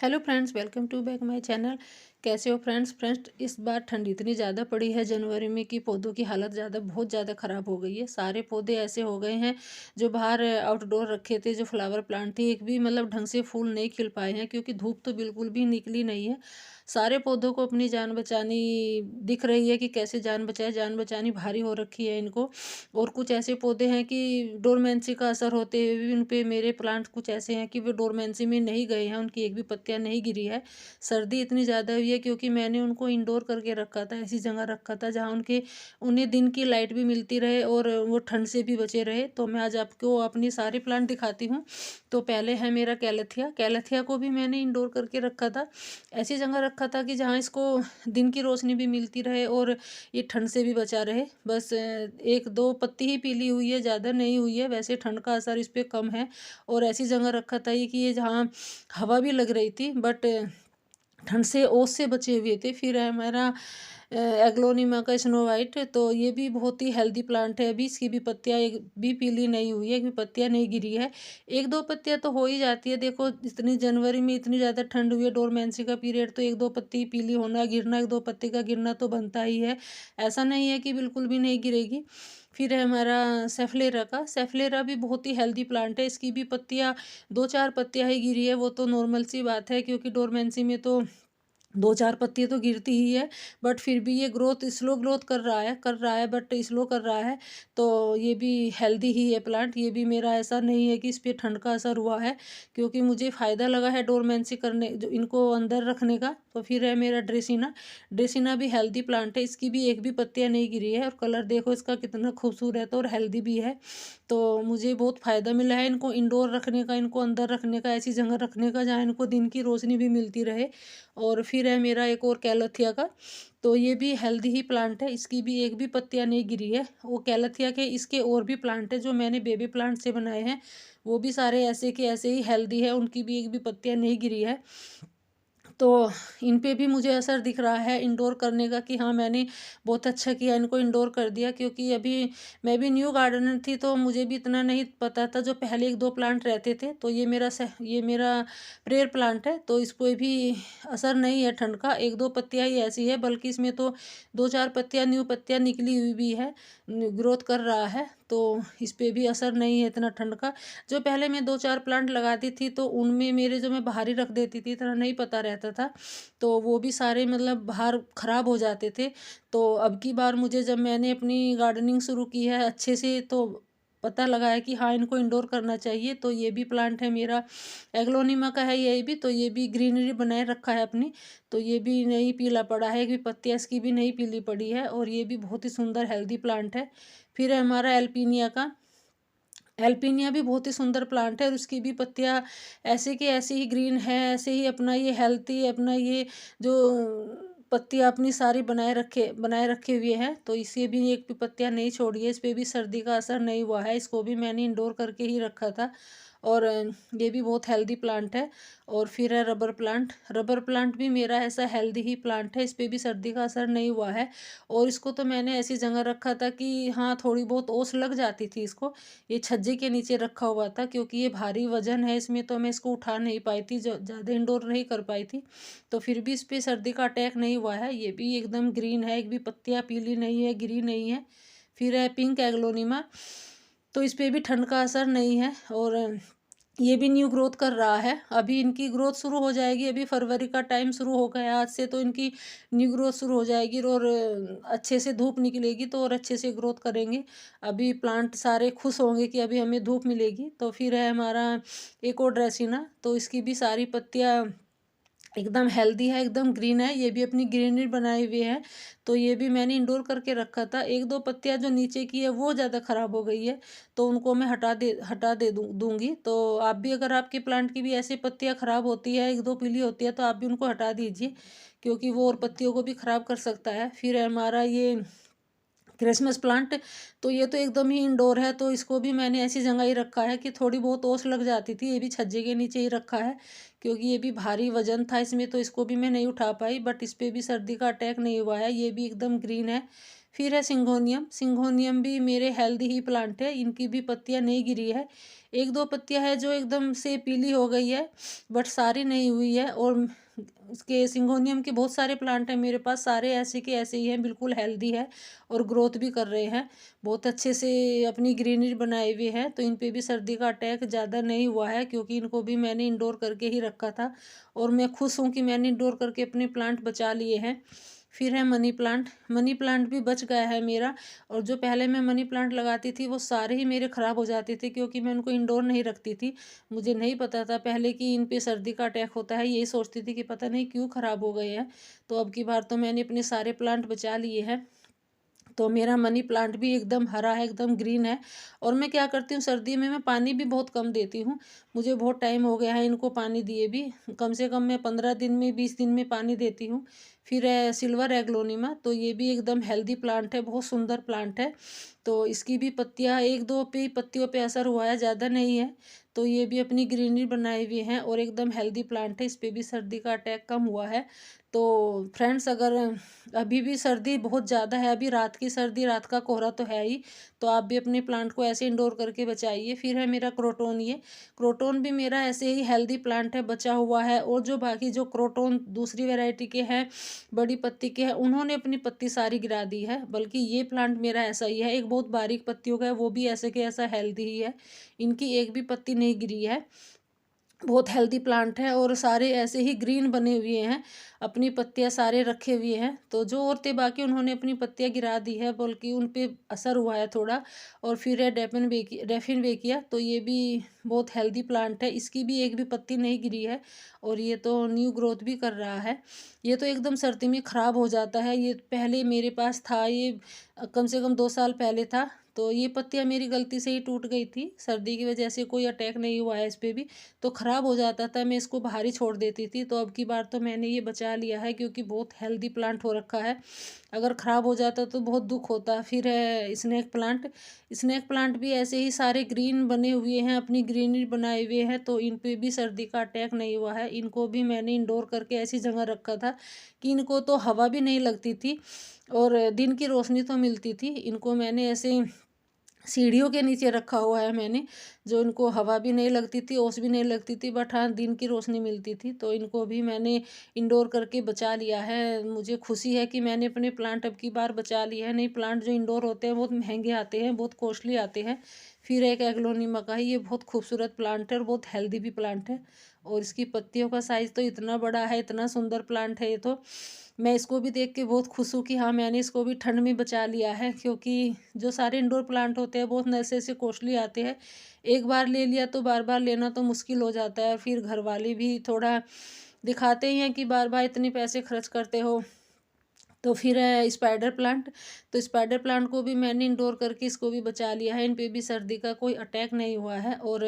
Hello friends, welcome to back my channel. कैसे हो friends? इस बार ठंड इतनी ज़्यादा पड़ी है जनवरी में कि पौधों की हालत बहुत ज़्यादा ख़राब हो गई है। सारे पौधे ऐसे हो गए हैं जो बाहर आउटडोर रखे थे, जो फ्लावर प्लांट थे, एक भी मतलब ढंग से फूल नहीं खिल पाए हैं क्योंकि धूप तो बिल्कुल भी निकली नहीं है। सारे पौधों को अपनी जान बचानी दिख रही है कि कैसे जान बचाए, जान बचानी भारी हो रखी है इनको। और कुछ ऐसे पौधे हैं कि डोरमेंसी का असर होते हुए भी उन पे मेरे प्लांट कुछ ऐसे हैं कि वे डोरमेंसी में नहीं गए हैं, उनकी एक भी पत्तियां नहीं गिरी है। सर्दी इतनी ज़्यादा हुई है क्योंकि मैंने उनको इंडोर करके रखा था, ऐसी जगह रखा था जहाँ उन्हें दिन की लाइट भी मिलती रहे और वो ठंड से भी बचे रहे। तो मैं आज आपको अपनी सारे प्लांट दिखाती हूँ। तो पहले है मेरा कैलेथिया। कैलेथिया को भी मैंने इंडोर करके रखा था, ऐसी जगह रखा था कि जहाँ इसको दिन की रोशनी भी मिलती रहे और ये ठंड से भी बचा रहे। बस एक दो पत्ती ही पीली हुई है, ज़्यादा नहीं हुई है। वैसे ठंड का असर इस पर कम है। और ऐसी जगह रखा था ये कि ये जहाँ हवा भी लग रही थी बट ठंड से ओस से बचे हुए थे। फिर है हमारा एग्लोनिमा का स्नो वाइट। तो ये भी बहुत ही हेल्दी प्लांट है। अभी इसकी भी पत्तियां एक भी पीली नहीं हुई है, एक भी पत्तियां नहीं गिरी है। एक दो पत्तियां तो हो ही जाती है। देखो, इतनी जनवरी में इतनी ज़्यादा ठंड हुई है, डोरमेंसी का पीरियड, तो एक दो पत्ती पीली होना, गिरना, एक दो पत्ती का गिरना तो बनता ही है। ऐसा नहीं है कि बिल्कुल भी नहीं गिरेगी। फिर है हमारा सेफलेरा का। सेफलेरा भी बहुत ही हेल्दी प्लांट है। इसकी भी पत्तियां दो चार पत्तियां ही गिरी है, वो तो नॉर्मल सी बात है क्योंकि डोरमेंसी में तो दो चार पत्ती तो गिरती ही है। बट फिर भी ये ग्रोथ स्लो ग्रोथ कर रहा है बट स्लो कर रहा है। तो ये भी हेल्दी ही है प्लांट। ये भी मेरा ऐसा नहीं है कि इस पे ठंड का असर हुआ है क्योंकि मुझे फ़ायदा लगा है डोरमेंसी करने, जो इनको अंदर रखने का। तो फिर है मेरा ड्रेसिना। ड्रेसिना भी हेल्दी प्लांट है। इसकी भी एक भी पत्तियाँ नहीं गिरी है और कलर देखो इसका कितना खूबसूरत और हेल्दी भी है। तो मुझे बहुत फ़ायदा मिला है इनको इंडोर रखने का, इनको अंदर रखने का, ऐसी जगह रखने का जहाँ इनको दिन की रोशनी भी मिलती रहे। और फिर है मेरा एक और कैलोथिया का। तो ये भी हेल्दी ही प्लांट है। इसकी भी एक भी पत्तियां नहीं गिरी है। वो कैलोथिया के इसके और भी प्लांट है जो मैंने बेबी प्लांट से बनाए हैं, वो भी सारे ऐसे के ऐसे ही हेल्दी है, उनकी भी एक भी पत्तियां नहीं गिरी है। तो इन पे भी मुझे असर दिख रहा है इंडोर करने का कि हाँ, मैंने बहुत अच्छा किया इनको इंडोर कर दिया। क्योंकि अभी मैं भी न्यू गार्डनर थी तो मुझे भी इतना नहीं पता था। जो पहले एक दो प्लांट रहते थे, तो ये मेरा प्रेयर प्लांट है, तो इस पर भी असर नहीं है ठंड का। एक दो पत्तियां ही ऐसी है, बल्कि इसमें तो दो चार पत्तियां न्यू पत्तियां निकली हुई भी है, ग्रोथ कर रहा है। तो इस पे भी असर नहीं है इतना ठंड का। जो पहले मैं दो चार प्लांट लगाती थी तो उनमें मेरे जो मैं बाहर ही रख देती थी, इतना नहीं पता रहता था, तो वो भी सारे मतलब बाहर ख़राब हो जाते थे। तो अब की बार मुझे, जब मैंने अपनी गार्डनिंग शुरू की है अच्छे से, तो पता लगा है कि हाँ, इनको इंडोर करना चाहिए। तो ये भी प्लांट है मेरा, एग्लोनिमा का है ये भी। तो ये भी ग्रीनरी बनाए रखा है अपनी। तो ये भी नहीं पीला पड़ा है, कि पत्तियाँ इसकी भी नहीं पीली पड़ी है, और ये भी बहुत ही सुंदर हेल्दी प्लांट है। फिर है हमारा एल्पीनिया का। एल्पीनिया भी बहुत ही सुंदर प्लांट है और उसकी भी पत्तियां ऐसे की ऐसी ही ग्रीन है, ऐसे ही अपना ये हेल्थी, अपना ये जो पत्तियां अपनी सारी बनाए रखे हुए हैं। तो इसे भी एक भी पत्तियां नहीं छोड़ी है, इस पे भी सर्दी का असर नहीं हुआ है। इसको भी मैंने इंडोर करके ही रखा था। और ये भी बहुत हेल्दी प्लांट है। और फिर है रबर प्लांट। रबर प्लांट भी मेरा ऐसा हेल्दी ही प्लांट है, इस पे भी सर्दी का असर नहीं हुआ है। और इसको तो मैंने ऐसी जगह रखा था कि हाँ, थोड़ी बहुत ओस लग जाती थी इसको। ये छज्जे के नीचे रखा हुआ था क्योंकि ये भारी वजन है इसमें, तो मैं इसको उठा नहीं पाई थी, जो ज़्यादा इंडोर नहीं कर पाई थी। तो फिर भी इस पे सर्दी का अटैक नहीं हुआ है। ये भी एकदम ग्रीन है, एक भी पत्तियाँ पीली नहीं है, गिरी नहीं है। फिर है पिंक एग्लोनिमा। तो इस पे भी ठंड का असर नहीं है। और ये भी न्यू ग्रोथ कर रहा है। अभी इनकी ग्रोथ शुरू हो जाएगी, अभी फरवरी का टाइम शुरू हो गया आज से, तो इनकी न्यू ग्रोथ शुरू हो जाएगी। और अच्छे से धूप निकलेगी तो और अच्छे से ग्रोथ करेंगे। अभी प्लांट सारे खुश होंगे कि अभी हमें धूप मिलेगी। तो फिर है हमारा एक और ड्रेसिना। तो इसकी भी सारी पत्तियाँ एकदम हेल्दी है, एकदम ग्रीन है, ये भी अपनी ग्रीनरी बनाए हुए है। तो ये भी मैंने इंडोर करके रखा था। एक दो पत्तियां जो नीचे की है वो ज़्यादा ख़राब हो गई है, तो उनको मैं हटा दे दूंगी। तो आप भी, अगर आपके प्लांट की भी ऐसी पत्तियां ख़राब होती है, एक दो पीली होती है, तो आप भी उनको हटा दीजिए क्योंकि वो और पत्तियों को भी ख़राब कर सकता है। फिर है हमारा ये क्रिसमस प्लांट। तो ये तो एकदम ही इंडोर है, तो इसको भी मैंने ऐसी जगह ही रखा है कि थोड़ी बहुत ओस लग जाती थी। ये भी छज्जे के नीचे ही रखा है क्योंकि ये भी भारी वजन था इसमें, तो इसको भी मैं नहीं उठा पाई। बट इस पे भी सर्दी का अटैक नहीं हुआ है, ये भी एकदम ग्रीन है। फिर है सिंगोनियम। सिंगोनियम भी मेरे हेल्दी ही प्लांट है, इनकी भी पत्तियां नहीं गिरी है। एक दो पत्तियां है जो एकदम से पीली हो गई है, बट सारी नहीं हुई है। और उसके सिंगोनियम के बहुत सारे प्लांट हैं मेरे पास, सारे ऐसे के ऐसे ही हैं, बिल्कुल हेल्दी है और ग्रोथ भी कर रहे हैं, बहुत अच्छे से अपनी ग्रीनरी बनाए हुए हैं। तो इन पे भी सर्दी का अटैक ज़्यादा नहीं हुआ है, क्योंकि इनको भी मैंने इंडोर करके ही रखा था। और मैं खुश हूँ कि मैंने इंडोर करके अपने प्लांट बचा लिए हैं। फिर है मनी प्लांट। मनी प्लांट भी बच गया है मेरा। और जो पहले मैं मनी प्लांट लगाती थी वो सारे ही मेरे ख़राब हो जाते थे, क्योंकि मैं उनको इंडोर नहीं रखती थी। मुझे नहीं पता था पहले कि इन पे सर्दी का अटैक होता है, यही सोचती थी कि पता नहीं क्यों ख़राब हो गए हैं। तो अब की बार तो मैंने अपने सारे प्लांट बचा लिए हैं। तो मेरा मनी प्लांट भी एकदम हरा है, एकदम ग्रीन है। और मैं क्या करती हूँ, सर्दी में मैं पानी भी बहुत कम देती हूँ। मुझे बहुत टाइम हो गया है इनको पानी दिए भी, कम से कम मैं 15 दिन में 20 दिन में पानी देती हूँ। फिर है सिल्वर एग्लोनिमा, तो ये भी एकदम हेल्दी प्लांट है, बहुत सुंदर प्लांट है। तो इसकी भी पत्तियाँ एक दो पे पत्तियों पे असर हुआ है, ज़्यादा नहीं है। तो ये भी अपनी ग्रीनरी बनाए हुए हैं और एकदम हेल्दी प्लांट है, इस पर भी सर्दी का अटैक कम हुआ है। तो फ्रेंड्स, अगर अभी भी सर्दी बहुत ज़्यादा है, अभी रात की सर्दी, रात का कोहरा तो है ही, तो आप भी अपने प्लांट को ऐसे इंडोर करके बचाइए। फिर है मेरा क्रोटोन। ये क्रोटोन भी मेरा ऐसे ही हेल्दी प्लांट है, बचा हुआ है। और जो बाकी जो क्रोटोन दूसरी वैरायटी के हैं, बड़ी पत्ती के हैं, उन्होंने अपनी पत्ती सारी गिरा दी है। बल्कि ये प्लांट मेरा ऐसा ही है, एक बहुत बारीक पत्तियों का है, वो भी ऐसे के ऐसा हेल्दी ही है, इनकी एक भी पत्ती नहीं गिरी है। बहुत हेल्दी प्लांट है और सारे ऐसे ही ग्रीन बने हुए हैं, अपनी पत्तियां सारे रखे हुए हैं। तो जो औरतें बाकी उन्होंने अपनी पत्तियां गिरा दी है, बल्कि उन पे असर हुआ है थोड़ा। और फिर है डेफिन वेकिया, तो ये भी बहुत हेल्दी प्लांट है, इसकी भी एक भी पत्ती नहीं गिरी है और ये तो न्यू ग्रोथ भी कर रहा है। ये तो एकदम सर्दी में ख़राब हो जाता है, ये पहले मेरे पास था, ये कम से कम 2 साल पहले था। तो ये पत्तियां मेरी गलती से ही टूट गई थी, सर्दी की वजह से कोई अटैक नहीं हुआ है इस पर भी। तो ख़राब हो जाता था, मैं इसको बाहर ही छोड़ देती थी। तो अब की बार तो मैंने ये बचा लिया है, क्योंकि बहुत हेल्दी प्लांट हो रखा है, अगर ख़राब हो जाता तो बहुत दुख होता। फिर है स्नेक प्लांट। स्नेक प्लांट भी ऐसे ही सारे ग्रीन बने हुए हैं, अपनी ग्रीनरी बनाए हुए हैं, तो इन पे भी सर्दी का अटैक नहीं हुआ है। इनको भी मैंने इंडोर करके ऐसी जगह रखा था कि इनको तो हवा भी नहीं लगती थी और दिन की रोशनी तो मिलती थी। इनको मैंने ऐसे सीढ़ियों के नीचे रखा हुआ है मैंने, जो इनको हवा भी नहीं लगती थी, ओस भी नहीं लगती थी, बट हाँ दिन की रोशनी मिलती थी। तो इनको भी मैंने इंडोर करके बचा लिया है। मुझे खुशी है कि मैंने अपने प्लांट अब की बार बचा लिए हैं। नहीं, प्लांट जो इंडोर होते हैं बहुत महंगे आते हैं, बहुत कॉस्टली आते हैं। फिर एक एग्लोनिमा का है, ये बहुत खूबसूरत प्लांट है और बहुत हेल्दी भी प्लांट है। और इसकी पत्तियों का साइज़ तो इतना बड़ा है, इतना सुंदर प्लांट है ये। तो मैं इसको भी देख के बहुत खुश हूँ कि हाँ, मैंने इसको भी ठंड में बचा लिया है, क्योंकि जो सारे इंडोर प्लांट होते हैं बहुत नशे से कॉस्टली आते हैं। एक बार ले लिया तो बार बार लेना तो मुश्किल हो जाता है, और फिर घर वाले भी थोड़ा दिखाते ही हैं कि बार बार इतने पैसे खर्च करते हो। तो फिर है स्पाइडर प्लांट। तो स्पाइडर प्लांट को भी मैंने इंडोर करके इसको भी बचा लिया है, इन पे भी सर्दी का कोई अटैक नहीं हुआ है। और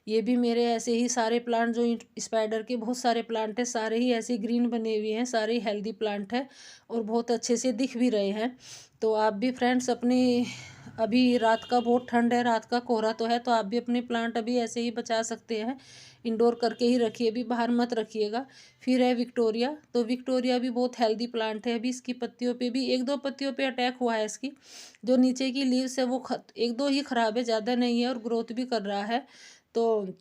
ये भी मेरे ऐसे ही सारे प्लांट, जो स्पाइडर के बहुत सारे प्लांट है, सारे ही ऐसे ग्रीन बने हुए हैं, सारे हेल्दी प्लांट है और बहुत अच्छे से दिख भी रहे हैं। तो आप भी फ्रेंड्स अपने, अभी रात का बहुत ठंड है, रात का कोहरा तो है, तो आप भी अपने प्लांट अभी ऐसे ही बचा सकते हैं, इंडोर करके ही रखिए, अभी बाहर मत रखिएगा। फिर है विक्टोरिया। तो विक्टोरिया भी बहुत हेल्दी प्लांट है, अभी इसकी पत्तियों पे भी एक दो पत्तियों पे अटैक हुआ है इसकी, जो नीचे की लीव्स है वो एक दो ही खराब है, ज़्यादा नहीं है, और ग्रोथ भी कर रहा है। तो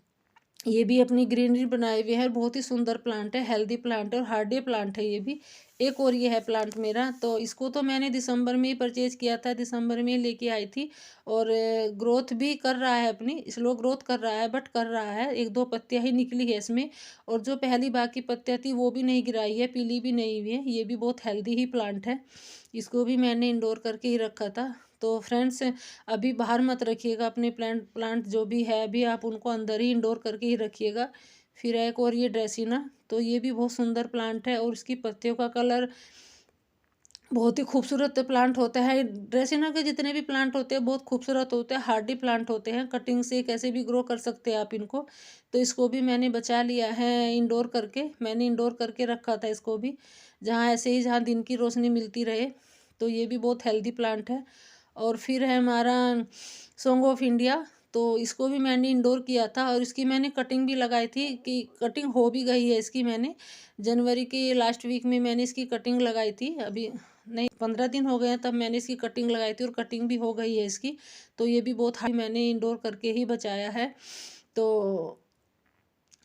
ये भी अपनी ग्रीनरी बनाए हुए है, बहुत ही सुंदर प्लांट है, हेल्दी प्लांट है और हार्डी प्लांट है ये भी। एक और ये है प्लांट मेरा, तो इसको तो मैंने दिसंबर में ही परचेज किया था, दिसंबर में ही लेके आई थी। और ग्रोथ भी कर रहा है, अपनी स्लो ग्रोथ कर रहा है, बट कर रहा है, एक दो पत्तियां ही निकली है इसमें। और जो पहली बाकी पत्तियां थी वो भी नहीं गिराई है, पीली भी नहीं हुई है, ये भी बहुत हेल्दी ही प्लांट है। इसको भी मैंने इंडोर करके ही रखा था। तो फ्रेंड्स, अभी बाहर मत रखिएगा अपने प्लांट जो भी है, अभी आप उनको अंदर ही इंडोर करके ही रखिएगा। फिर एक और ये ड्रेसिना। तो ये भी बहुत सुंदर प्लांट है और इसकी पत्तियों का कलर बहुत ही खूबसूरत प्लांट होता है। ड्रेसिना के जितने भी प्लांट होते हैं बहुत खूबसूरत होते हैं, हार्डी प्लांट होते हैं, कटिंग से कैसे भी ग्रो कर सकते हैं आप इनको। तो इसको भी मैंने बचा लिया है इंडोर करके, मैंने इंडोर करके रखा था इसको भी, जहाँ ऐसे ही जहाँ दिन की रोशनी मिलती रहे। तो ये भी बहुत हेल्दी प्लांट है। और फिर है हमारा सॉन्ग ऑफ इंडिया। तो इसको भी मैंने इंडोर किया था और इसकी मैंने कटिंग भी लगाई थी, कि कटिंग हो भी गई है इसकी। मैंने जनवरी के लास्ट वीक में मैंने इसकी कटिंग लगाई थी, अभी नहीं 15 दिन हो गए हैं तब मैंने इसकी कटिंग लगाई थी और कटिंग भी हो गई है इसकी। तो ये भी बहुत हाई मैंने इंडोर करके ही बचाया है। तो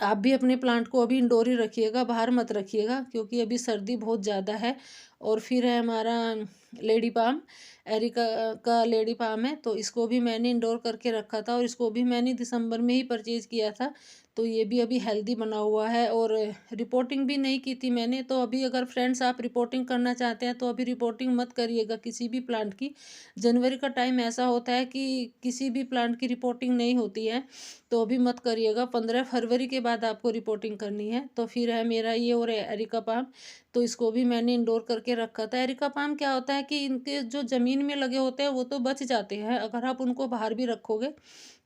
आप भी अपने प्लांट को अभी इंडोर ही रखिएगा, बाहर मत रखिएगा, क्योंकि अभी सर्दी बहुत ज़्यादा है। और फिर है हमारा लेडी पाम, एरिका का लेडी पाम है, तो इसको भी मैंने इंडोर करके रखा था और इसको भी मैंने दिसंबर में ही परचेज़ किया था। तो ये भी अभी हेल्दी बना हुआ है और रिपोर्टिंग भी नहीं की थी मैंने। तो अभी अगर फ्रेंड्स आप रिपोर्टिंग करना चाहते हैं तो अभी रिपोर्टिंग मत करिएगा किसी भी प्लांट की। जनवरी का टाइम ऐसा होता है कि किसी भी प्लांट की रिपोर्टिंग नहीं होती है, तो अभी मत करिएगा। 15 फरवरी के बाद आपको रिपोर्टिंग करनी है। तो फिर है मेरा ये और एरिका पाम, तो इसको भी मैंने इंडोर करके रखा था। एरिका पाम क्या होता है कि इनके जो ज़मीन में लगे होते हैं वो तो बच जाते हैं, अगर आप उनको बाहर भी रखोगे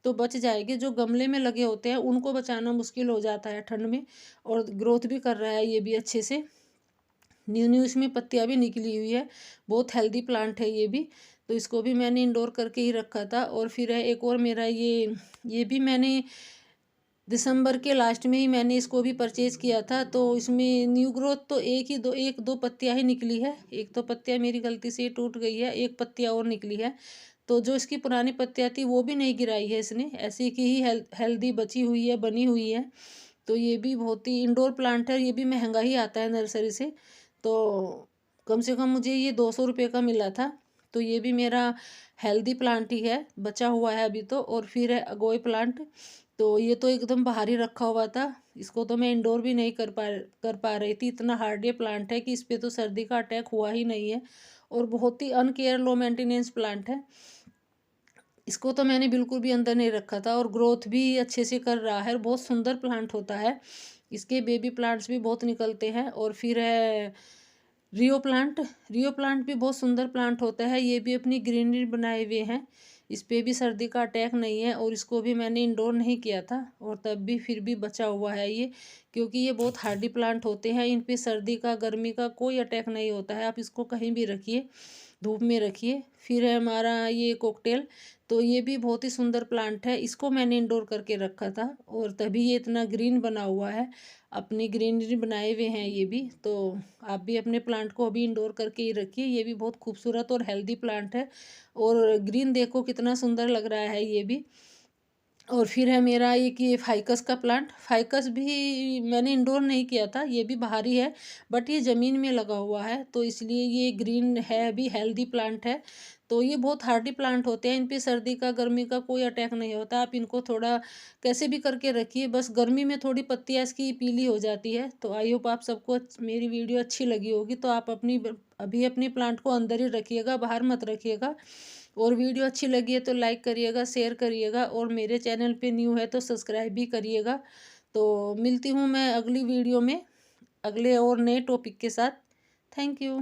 तो बच जाएंगे। जो गमले में लगे होते हैं उनको बचाना मुश्किल हो जाता है ठंड में। और ग्रोथ भी कर रहा है ये भी अच्छे से, न्यू न्यू इसमें पत्तियां भी निकली हुई है। बहुत हेल्दी प्लांट है ये भी। तो इसको भी मैंने इंडोर करके ही रखा था। और फिर है एक और मेरा ये भी मैंने दिसंबर के लास्ट में ही मैंने इसको भी परचेज़ किया था। तो इसमें न्यू ग्रोथ तो एक दो पत्तियां ही निकली है। एक तो पत्तियां मेरी गलती से टूट गई है, एक पत्तियां और निकली है। तो जो इसकी पुरानी पत्तियां थी वो भी नहीं गिराई है इसने, ऐसी की ही हेल्दी बची हुई है, बनी हुई है। तो ये भी बहुत ही इंडोर प्लांट है, ये भी महंगा ही आता है नर्सरी से। तो कम से कम मुझे ये 200 रुपये का मिला था। तो ये भी मेरा हेल्दी प्लांट ही है, बचा हुआ है अभी तो। और फिर है अगोय प्लांट, तो ये तो एकदम बाहर ही रखा हुआ था। इसको तो मैं इंडोर भी नहीं कर पा रही थी, इतना हार्ड ये प्लांट है कि इस पे तो सर्दी का अटैक हुआ ही नहीं है। और बहुत ही अनकेयर लो मेंटेनेंस प्लांट है। इसको तो मैंने बिल्कुल भी अंदर नहीं रखा था और ग्रोथ भी अच्छे से कर रहा है और बहुत सुंदर प्लांट होता है। इसके बेबी प्लांट्स भी बहुत निकलते हैं। और फिर है रियो प्लांट भी बहुत सुंदर प्लांट होता है, ये भी अपनी ग्रीनरी बनाए हुए हैं। इस पे भी सर्दी का अटैक नहीं है और इसको भी मैंने इंडोर नहीं किया था और तब भी फिर भी बचा हुआ है ये, क्योंकि ये बहुत हार्डी प्लांट होते हैं। इन पे सर्दी का गर्मी का कोई अटैक नहीं होता है। आप इसको कहीं भी रखिए, धूप में रखिए। फिर है हमारा ये कॉकटेल, तो ये भी बहुत ही सुंदर प्लांट है, इसको मैंने इंडोर करके रखा था और तभी ये इतना ग्रीन बना हुआ है। अपनी ग्रीनरी बनाए हुए हैं ये भी। तो आप भी अपने प्लांट को अभी इंडोर करके ही रखिए, ये भी बहुत खूबसूरत और हेल्दी प्लांट है। और ग्रीन देखो कितना सुंदर लग रहा है ये भी। और फिर है मेरा एक ये फाइकस का प्लांट, फाइकस भी मैंने इंडोर नहीं किया था, ये भी बाहर ही है, बट ये ज़मीन में लगा हुआ है तो इसलिए ये ग्रीन है, अभी हेल्दी प्लांट है। तो ये बहुत हार्डी प्लांट होते हैं, इन पे सर्दी का गर्मी का कोई अटैक नहीं होता। आप इनको थोड़ा कैसे भी करके रखिए, बस गर्मी में थोड़ी पत्तियाँ इसकी पीली हो जाती है। तो आई होप आप सबको मेरी वीडियो अच्छी लगी होगी। तो आप अभी अपनी प्लांट को अंदर ही रखिएगा, बाहर मत रखिएगा। और वीडियो अच्छी लगी है तो लाइक करिएगा, शेयर करिएगा और मेरे चैनल पे न्यू है तो सब्सक्राइब भी करिएगा। तो मिलती हूँ मैं अगली वीडियो में अगले और नए टॉपिक के साथ। Thank you.